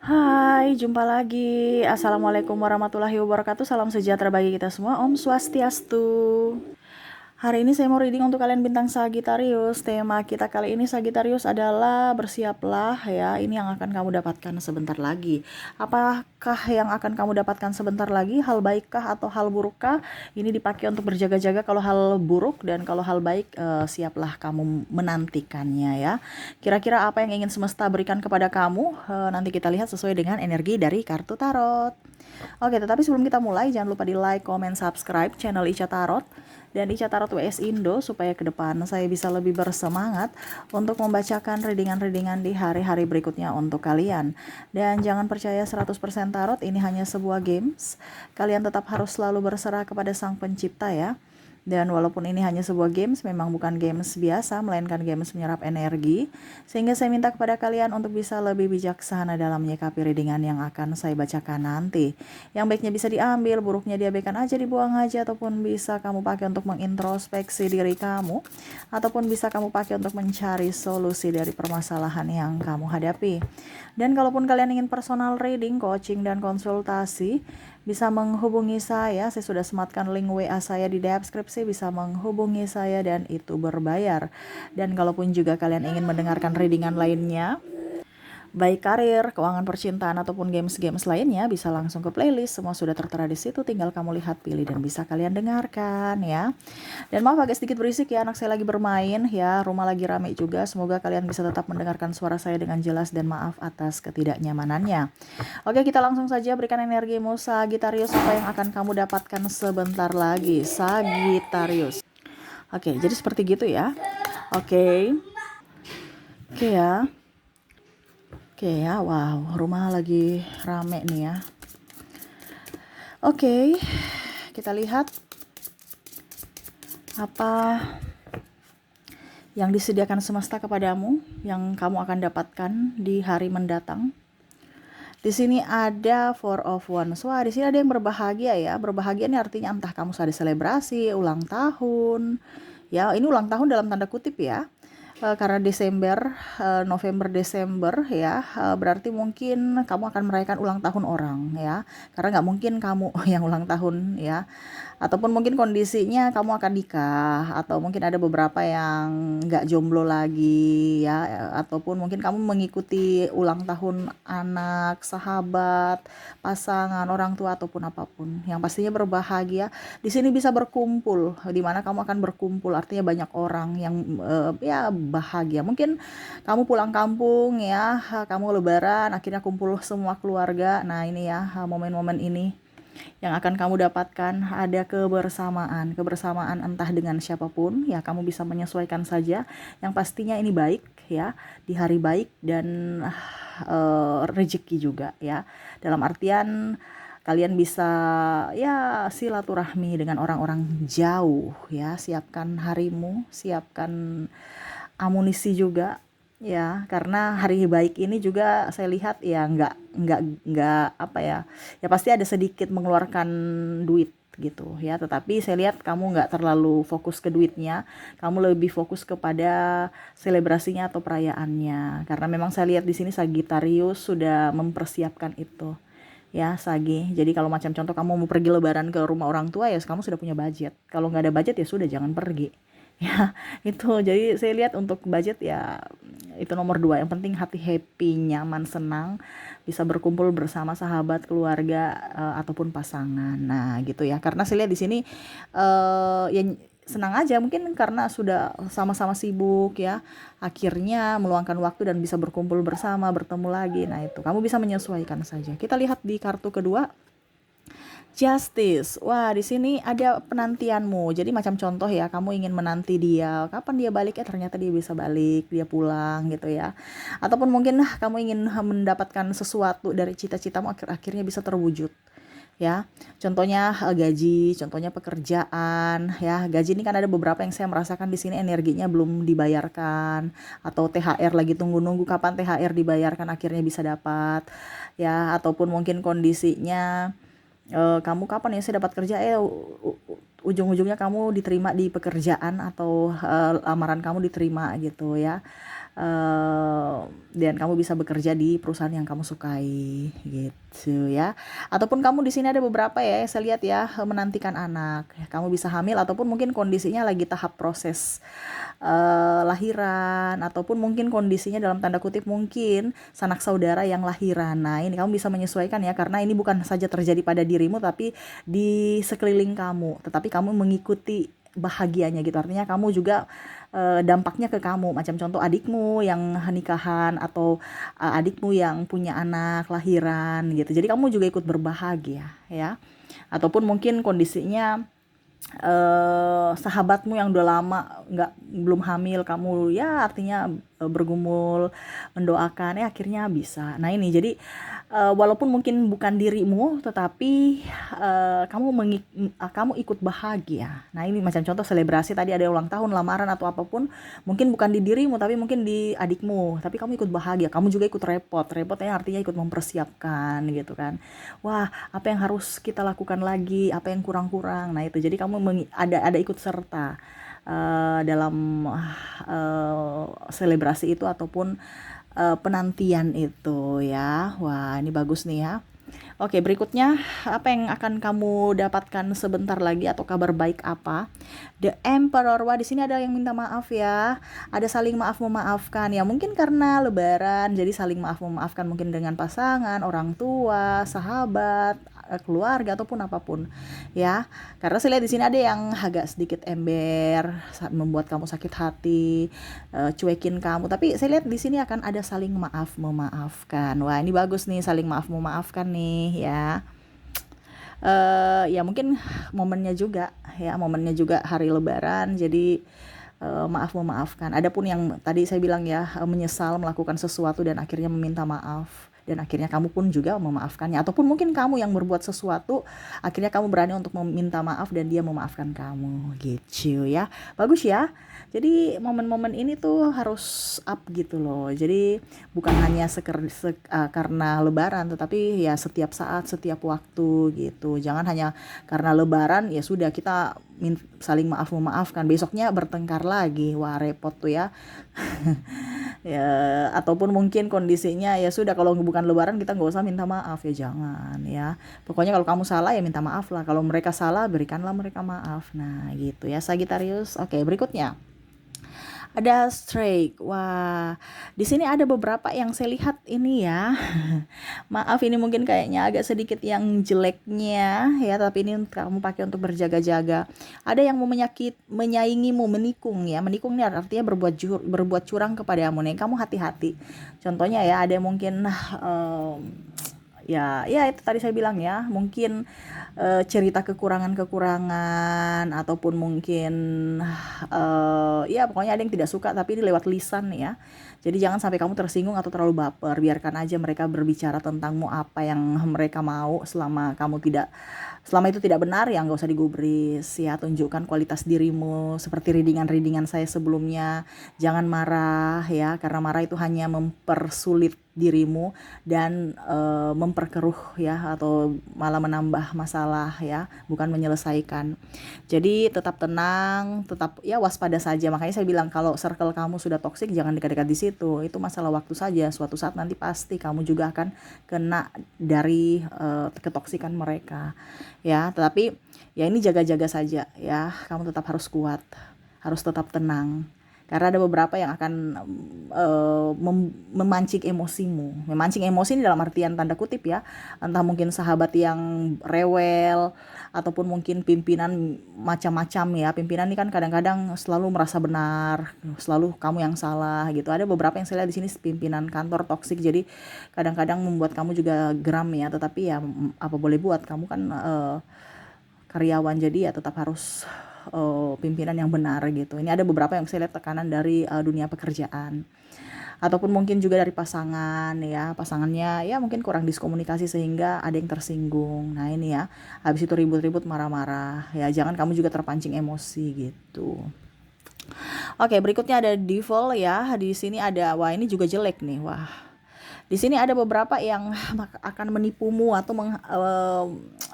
Hai, jumpa lagi. Assalamualaikum warahmatullahi wabarakatuh. Salam sejahtera bagi kita semua. Om Swastiastu. Hari ini saya mau reading untuk kalian bintang Sagittarius. Tema kita kali ini Sagittarius adalah bersiaplah ya. Ini yang akan kamu dapatkan sebentar lagi. Apakah yang akan kamu dapatkan sebentar lagi? Hal baikkah atau hal burukkah? Ini dipakai untuk berjaga-jaga kalau hal buruk, dan kalau hal baik siaplah kamu menantikannya ya. Kira-kira apa yang ingin semesta berikan kepada kamu? Nanti kita lihat sesuai dengan energi dari kartu tarot. Oke, tetapi sebelum kita mulai, jangan lupa di like, comment, subscribe channel Ica Tarot dan Ica Tarot WS Indo supaya ke depan saya bisa lebih bersemangat untuk membacakan readingan-readingan di hari-hari berikutnya untuk kalian. Dan jangan percaya 100% tarot, ini hanya sebuah games. Kalian tetap harus selalu berserah kepada Sang Pencipta ya. Dan walaupun ini hanya sebuah games, memang bukan games biasa, melainkan games menyerap energi. Sehingga saya minta kepada kalian untuk bisa lebih bijaksana dalam menyikapi readingan yang akan saya bacakan nanti. Yang baiknya bisa diambil, buruknya diabaikan aja, dibuang aja, ataupun bisa kamu pakai untuk mengintrospeksi diri kamu, ataupun bisa kamu pakai untuk mencari solusi dari permasalahan yang kamu hadapi. Dan kalaupun kalian ingin personal reading, coaching, dan konsultasi, bisa menghubungi saya sudah sematkan link WA saya di deskripsi, bisa menghubungi saya dan itu berbayar. Dan kalaupun juga kalian ingin mendengarkan readingan lainnya, baik karir, keuangan percintaan, ataupun games-games lainnya, bisa langsung ke playlist. Semua sudah tertera di situ, tinggal kamu lihat, pilih, dan bisa kalian dengarkan ya. Dan maaf agak sedikit berisik ya, anak saya lagi bermain ya, rumah lagi rame juga. Semoga kalian bisa tetap mendengarkan suara saya dengan jelas, dan maaf atas ketidaknyamanannya. Oke, kita langsung saja berikan energimu Sagittarius, apa yang akan kamu dapatkan sebentar lagi Sagittarius. Oke, jadi seperti gitu ya. Oke. Oke ya. Oke ya, wow, rumah lagi rame nih ya. Oke, kita lihat apa yang disediakan semesta kepadamu, yang kamu akan dapatkan di hari mendatang. Di sini ada Four of Wands. Wah, di sini ada yang berbahagia ya. Berbahagia ini artinya entah kamu sedang selebrasi, ulang tahun. Ya, ini ulang tahun dalam tanda kutip ya. Karena Desember, November, Desember ya, berarti mungkin kamu akan merayakan ulang tahun orang ya, karena nggak mungkin kamu yang ulang tahun ya, ataupun mungkin kondisinya kamu akan nikah, atau mungkin ada beberapa yang nggak jomblo lagi ya, ataupun mungkin kamu mengikuti ulang tahun anak, sahabat, pasangan, orang tua, ataupun apapun yang pastinya berbahagia. Di sini bisa berkumpul, di mana kamu akan berkumpul, artinya banyak orang yang ya bahagia. Mungkin kamu pulang kampung ya, kamu lebaran, akhirnya kumpul semua keluarga. Nah ini ya, momen-momen ini yang akan kamu dapatkan, ada kebersamaan entah dengan siapapun ya, kamu bisa menyesuaikan saja. Yang pastinya ini baik ya, di hari baik, dan rezeki juga ya, dalam artian kalian bisa ya silaturahmi dengan orang-orang jauh ya. Siapkan harimu, siapkan amunisi juga ya, karena hari baik ini juga saya lihat ya nggak apa ya, ya pasti ada sedikit mengeluarkan duit gitu ya, tetapi saya lihat kamu nggak terlalu fokus ke duitnya, kamu lebih fokus kepada selebrasinya atau perayaannya, karena memang saya lihat di sini Sagittarius sudah mempersiapkan itu ya Sagi. Jadi kalau macam contoh kamu mau pergi lebaran ke rumah orang tua ya, kamu sudah punya budget. Kalau nggak ada budget ya sudah, jangan pergi ya. Itu jadi saya lihat untuk budget ya itu nomor dua, yang penting hati happy, nyaman, senang, bisa berkumpul bersama sahabat, keluarga, ataupun pasangan. Nah gitu ya, karena saya lihat di sini ya senang aja, mungkin karena sudah sama-sama sibuk ya, akhirnya meluangkan waktu dan bisa berkumpul bersama, bertemu lagi. Nah itu kamu bisa menyesuaikan saja. Kita lihat di kartu kedua, Justice. Wah, di sini ada penantianmu. Jadi macam contoh ya, kamu ingin menanti dia, kapan dia balik, ternyata dia bisa balik, dia pulang gitu ya. Ataupun mungkin kamu ingin mendapatkan sesuatu dari cita-citamu, akhirnya bisa terwujud. Ya, contohnya gaji, contohnya pekerjaan ya. Gaji ini kan ada beberapa yang saya merasakan di sini energinya belum dibayarkan, atau THR lagi tunggu-nunggu kapan THR dibayarkan akhirnya bisa dapat ya, ataupun mungkin kondisinya kamu kapan ya saya dapat kerja, ujung-ujungnya kamu diterima di pekerjaan, atau lamaran kamu diterima gitu ya. dan kamu bisa bekerja di perusahaan yang kamu sukai gitu ya. Ataupun kamu di sini ada beberapa ya, saya lihat ya, menantikan anak. Kamu bisa hamil ataupun mungkin kondisinya lagi tahap proses lahiran, ataupun mungkin kondisinya dalam tanda kutip mungkin sanak saudara yang lahiran. Nah, ini kamu bisa menyesuaikan ya, karena ini bukan saja terjadi pada dirimu tapi di sekeliling kamu, tetapi kamu mengikuti bahagianya gitu. Artinya kamu juga dampaknya ke kamu, macam contoh adikmu yang nikahan atau adikmu yang punya anak lahiran gitu. Jadi kamu juga ikut berbahagia ya. Ataupun mungkin kondisinya sahabatmu yang udah lama belum hamil, kamu ya artinya bergumul mendoakan ya akhirnya bisa. Nah ini jadi walaupun mungkin bukan dirimu tetapi kamu ikut bahagia. Nah ini macam contoh selebrasi tadi ada ulang tahun, lamaran atau apapun, mungkin bukan di dirimu tapi mungkin di adikmu, tapi kamu ikut bahagia, kamu juga ikut repot ya, artinya ikut mempersiapkan gitu kan. Wah, apa yang harus kita lakukan lagi, apa yang kurang-kurang. Nah itu jadi kamu ada ikut serta dalam selebrasi itu ataupun penantian itu ya. Wah, ini bagus nih ya. Oke, berikutnya apa yang akan kamu dapatkan sebentar lagi atau kabar baik apa? The Emperor. Wah, di sini ada yang minta maaf ya. Ada saling maaf memaafkan ya. Mungkin karena lebaran jadi saling maaf memaafkan, mungkin dengan pasangan, orang tua, sahabat, keluarga ataupun apapun ya. Karena saya lihat di sini ada yang agak sedikit ember, membuat kamu sakit hati, cuekin kamu. Tapi saya lihat di sini akan ada saling maaf memaafkan. Wah, ini bagus nih, saling maaf memaafkan nih ya. Ya mungkin momennya juga hari lebaran, jadi maaf memaafkan. Adapun yang tadi saya bilang ya, menyesal melakukan sesuatu dan akhirnya meminta maaf, dan akhirnya kamu pun juga memaafkannya, ataupun mungkin kamu yang berbuat sesuatu akhirnya kamu berani untuk meminta maaf dan dia memaafkan kamu gitu ya. Bagus ya. Jadi momen-momen ini tuh harus up gitu loh. Jadi bukan hanya karena lebaran, tetapi ya setiap saat, setiap waktu gitu. Jangan hanya karena lebaran ya sudah kita saling maaf memaafkan, besoknya bertengkar lagi. Wah, repot tuh ya. Ya, ataupun mungkin kondisinya ya sudah, kalau bukan lebaran kita nggak usah minta maaf ya, jangan ya. Pokoknya kalau kamu salah ya minta maaf lah. Kalau mereka salah berikanlah mereka maaf. Nah gitu ya Sagittarius. Oke, berikutnya ada strike. Wah, di sini ada beberapa yang saya lihat ini ya. Maaf, ini mungkin kayaknya agak sedikit yang jeleknya ya, tapi ini kamu pakai untuk berjaga-jaga. Ada yang mau menyaingimu, menikung ya. Menikung ini artinya berbuat curang kepadamu nih. Kamu hati-hati. Contohnya ya, ada yang mungkin ya itu tadi saya bilang ya, mungkin cerita kekurangan ataupun mungkin ya pokoknya ada yang tidak suka, tapi ini lewat lisan ya. Jadi jangan sampai kamu tersinggung atau terlalu baper. Biarkan aja mereka berbicara tentangmu apa yang mereka mau, selama itu tidak benar ya nggak usah digubris ya. Tunjukkan kualitas dirimu seperti readingan saya sebelumnya. Jangan marah ya, karena marah itu hanya mempersulit dirimu dan memperkeruh ya, atau malah menambah masalah ya, bukan menyelesaikan. Jadi tetap tenang, tetap ya waspada saja. Makanya saya bilang kalau circle kamu sudah toksik jangan dekat-dekat di situ. Itu masalah waktu saja. Suatu saat nanti pasti kamu juga akan kena dari ketoksikan mereka ya. Tetapi ya ini jaga-jaga saja ya. Kamu tetap harus kuat, harus tetap tenang. Karena ada beberapa yang akan memancing emosimu. Memancing emosi ini dalam artian tanda kutip ya. Entah mungkin sahabat yang rewel, ataupun mungkin pimpinan macam-macam ya. Pimpinan ini kan kadang-kadang selalu merasa benar, selalu kamu yang salah gitu. Ada beberapa yang saya lihat di sini pimpinan kantor toksik. Jadi kadang-kadang membuat kamu juga geram ya. Tetapi ya apa boleh buat, kamu kan karyawan, jadi ya tetap harus pimpinan yang benar gitu. Ini ada beberapa yang saya lihat tekanan dari dunia pekerjaan, ataupun mungkin juga dari pasangan ya. Pasangannya ya mungkin kurang diskomunikasi sehingga ada yang tersinggung. Nah ini ya, habis itu ribut-ribut, marah-marah ya. Jangan kamu juga terpancing emosi gitu. Oke, berikutnya ada Devil ya. Di sini ada, wah ini juga jelek nih. Wah, Di sini ada beberapa yang akan menipumu atau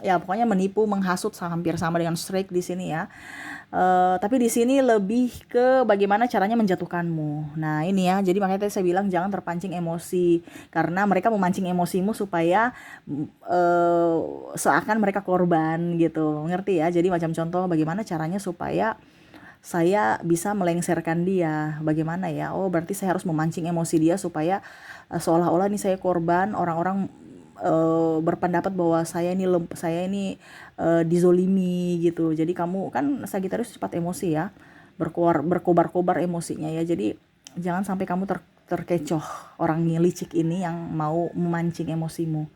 ya pokoknya menipu, menghasut, hampir sama dengan strike di sini ya. Tapi di sini lebih ke bagaimana caranya menjatuhkanmu. Nah ini ya, jadi makanya tadi saya bilang jangan terpancing emosi, karena mereka memancing emosimu supaya uh, seakan mereka korban gitu, ngerti ya? Jadi macam contoh bagaimana caranya supaya saya bisa melengsarkan dia. Bagaimana ya? Oh, berarti saya harus memancing emosi dia supaya seolah-olah nih saya korban, orang-orang berpendapat bahwa saya ini dizolimi gitu. Jadi kamu kan Sagittarius cepat emosi ya, berkobar-kobar emosinya ya. Jadi jangan sampai kamu terkecoh orang yang licik ini yang mau memancing emosimu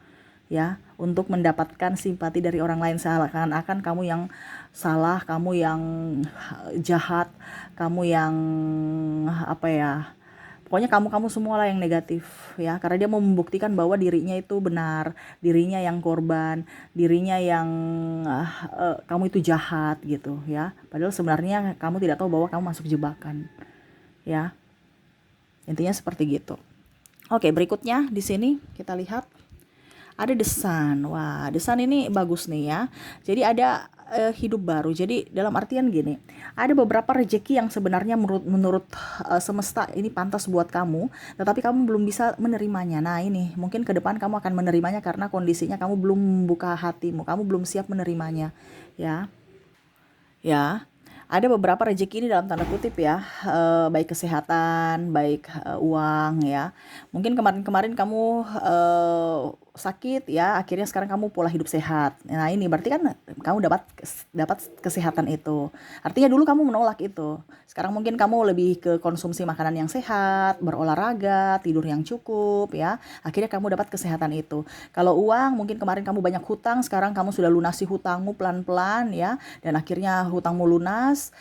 ya, untuk mendapatkan simpati dari orang lain, seakan-akan kamu yang salah, kamu yang jahat, kamu yang apa ya, pokoknya kamu semua lah yang negatif ya, karena dia mau membuktikan bahwa dirinya itu benar, dirinya yang korban, dirinya yang kamu itu jahat gitu ya, padahal sebenarnya kamu tidak tahu bahwa kamu masuk jebakan ya, intinya seperti gitu. Oke, berikutnya di sini kita lihat ada The Sun. Wah, The Sun ini bagus nih ya. Jadi ada hidup baru. Jadi dalam artian gini, ada beberapa rejeki yang sebenarnya menurut semesta ini pantas buat kamu, tetapi kamu belum bisa menerimanya. Nah ini mungkin ke depan kamu akan menerimanya karena kondisinya kamu belum membuka hatimu, kamu belum siap menerimanya ya. Ya, ada beberapa rezeki ini dalam tanda kutip ya, baik kesehatan, baik uang ya. Mungkin kemarin-kemarin kamu sakit ya, akhirnya sekarang kamu pola hidup sehat. Nah ini berarti kan kamu dapat kesehatan itu. Artinya dulu kamu menolak itu. Sekarang mungkin kamu lebih ke konsumsi makanan yang sehat, berolahraga, tidur yang cukup ya. Akhirnya kamu dapat kesehatan itu. Kalau uang, mungkin kemarin kamu banyak hutang, sekarang kamu sudah lunasi hutangmu pelan-pelan ya, dan akhirnya hutangmu lunas.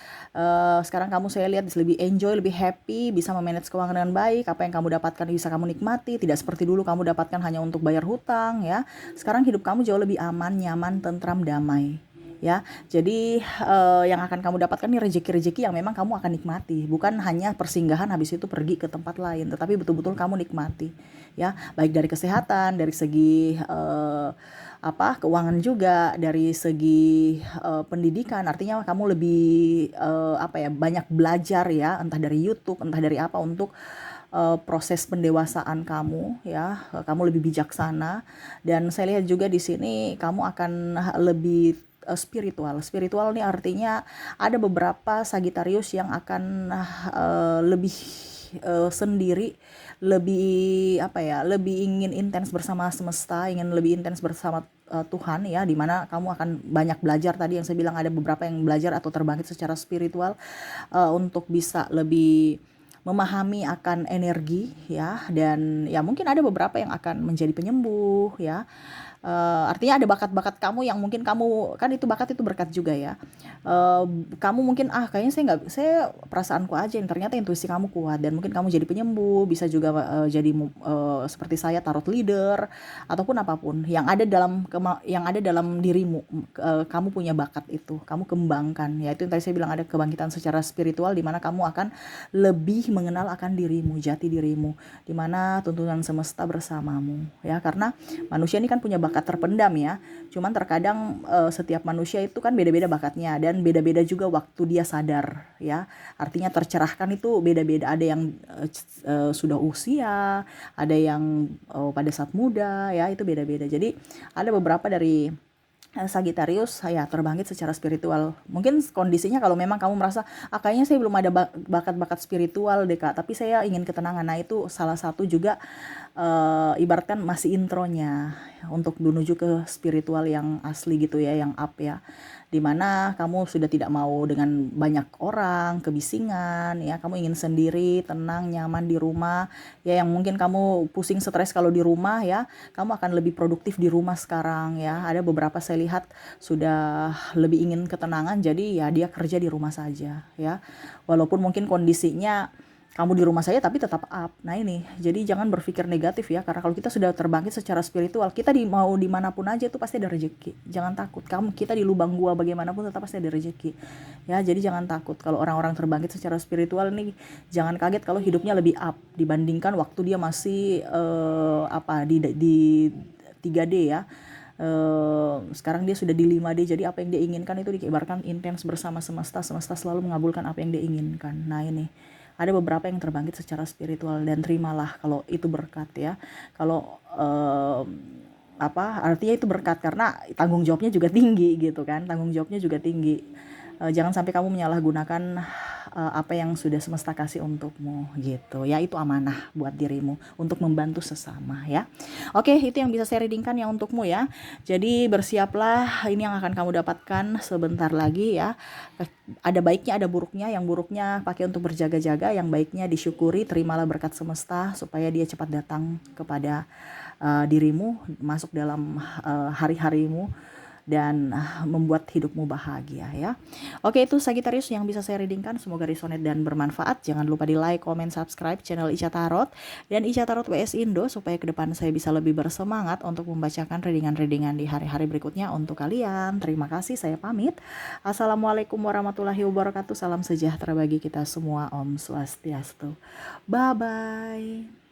Sekarang kamu, saya lihat, lebih enjoy, lebih happy, bisa memanage keuangan dengan baik. Apa yang kamu dapatkan bisa kamu nikmati, tidak seperti dulu kamu dapatkan hanya untuk bayar hutang ya. Sekarang hidup kamu jauh lebih aman, nyaman, tentram, damai ya. Jadi yang akan kamu dapatkan nih rezeki-rezeki yang memang kamu akan nikmati, bukan hanya persinggahan habis itu pergi ke tempat lain, tetapi betul-betul kamu nikmati ya, baik dari kesehatan, dari segi keuangan juga, dari segi pendidikan. Artinya kamu lebih banyak belajar ya, entah dari YouTube, entah dari apa, untuk proses pendewasaan kamu ya, kamu lebih bijaksana. Dan saya lihat juga di sini kamu akan lebih spiritual nih, artinya ada beberapa Sagittarius yang akan lebih sendiri, lebih lebih ingin intens bersama semesta, ingin lebih intens bersama Tuhan ya, dimana kamu akan banyak belajar. Tadi yang saya bilang ada beberapa yang belajar atau terbangkit secara spiritual untuk bisa lebih memahami akan energi ya, dan ya mungkin ada beberapa yang akan menjadi penyembuh ya. Artinya ada bakat-bakat kamu yang mungkin kamu, kan itu bakat, itu berkat juga ya. Kamu mungkin kayaknya saya perasaanku aja, yang ternyata intuisi kamu kuat, dan mungkin kamu jadi penyembuh, bisa juga jadi seperti saya, tarot leader, ataupun apapun yang ada dalam dirimu. Kamu punya bakat itu, kamu kembangkan ya. Itu yang tadi saya bilang, ada kebangkitan secara spiritual, di mana kamu akan lebih mengenal akan dirimu, jati dirimu, di mana tuntunan semesta bersamamu ya. Karena manusia ini kan punya bakat terpendam ya. Cuman terkadang setiap manusia itu kan beda-beda bakatnya, dan beda-beda juga waktu dia sadar ya. Artinya tercerahkan itu beda-beda. Ada yang sudah usia, ada yang pada saat muda ya, itu beda-beda. Jadi ada beberapa dari Sagittarius saya terbangkit secara spiritual. Mungkin kondisinya kalau memang kamu merasa kayaknya saya belum ada bakat-bakat spiritual deh Kak, tapi saya ingin ketenangan. Nah itu salah satu juga ibaratkan masih intronya untuk menuju ke spiritual yang asli gitu ya, yang up ya, dimana kamu sudah tidak mau dengan banyak orang, kebisingan ya, kamu ingin sendiri, tenang, nyaman di rumah ya. Yang mungkin kamu pusing, stres kalau di rumah ya, kamu akan lebih produktif di rumah sekarang ya. Ada beberapa saya lihat sudah lebih ingin ketenangan, jadi ya dia kerja di rumah saja ya, walaupun mungkin kondisinya kamu di rumah saya tapi tetap up. Nah ini, jadi jangan berpikir negatif ya, karena kalau kita sudah terbangkit secara spiritual, kita mau dimanapun aja tuh pasti ada rezeki. Jangan takut, kita di lubang gua bagaimanapun tetap pasti ada rezeki. Ya, jadi jangan takut. Kalau orang-orang terbangkit secara spiritual nih, jangan kaget kalau hidupnya lebih up dibandingkan waktu dia masih di 3D ya. Sekarang dia sudah di 5D, jadi apa yang dia inginkan itu dikibarkan intens bersama semesta. Semesta selalu mengabulkan apa yang dia inginkan. Nah ini, ada beberapa yang terbangkit secara spiritual, dan terimalah kalau itu berkat ya. Kalau artinya itu berkat karena tanggung jawabnya juga tinggi gitu kan, tanggung jawabnya juga tinggi. Jangan sampai kamu menyalahgunakan apa yang sudah semesta kasih untukmu gitu ya. Itu amanah buat dirimu untuk membantu sesama ya. Oke, itu yang bisa saya readingkan ya untukmu ya. Jadi bersiaplah, ini yang akan kamu dapatkan sebentar lagi ya. Ada baiknya, ada buruknya. Yang buruknya pakai untuk berjaga-jaga, yang baiknya disyukuri, terimalah berkat semesta supaya dia cepat datang kepada dirimu, masuk dalam hari-harimu, dan membuat hidupmu bahagia ya. Oke, itu Sagittarius yang bisa saya readingkan. Semoga resonate dan bermanfaat. Jangan lupa di like, comment, subscribe channel Ica Tarot dan Ica Tarot WS Indo supaya ke depan saya bisa lebih bersemangat untuk membacakan readingan-readingan di hari-hari berikutnya untuk kalian. Terima kasih, saya pamit. Assalamualaikum warahmatullahi wabarakatuh. Salam sejahtera bagi kita semua. Om Swastiastu. Bye bye.